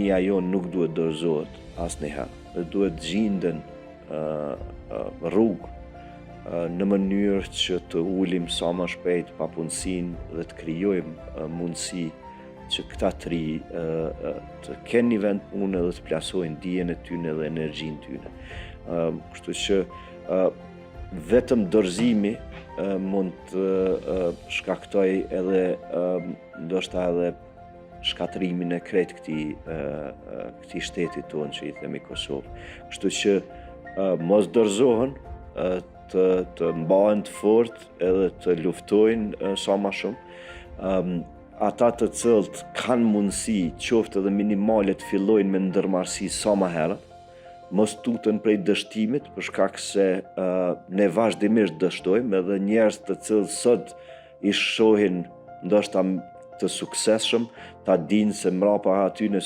ekonomia jonë nuk duhet dorëzohet asnjëherë. Dhe duhet gjenden rrugë në mënyrë që të ulim sa më shpejt papunësinë dhe të krijojmë mundësi që këta tri të kenë një vend pune dhe të plasojnë dijen e tyne dhe energjinë tyne. Kështu që vetëm dorëzimi mund të shkaktoj edhe ndoshta edhe shkatrimin e krejt këtij shtetit tonë që i themi Kosovë. Kështu që mos dorëzohen, të mbahen të fortë edhe të luftojnë sa më shumë. Ata të cilët kanë mundësi, qoftë edhe minimale, të fillojnë me ndërmarrësi sa më herët, mos tuten prej dështimit, për shkak se ne vazhdimisht dështojmë edhe njerëz të cilët sot i shohin ndoshta të suksesshëm, ta dinë se mbrapa aty në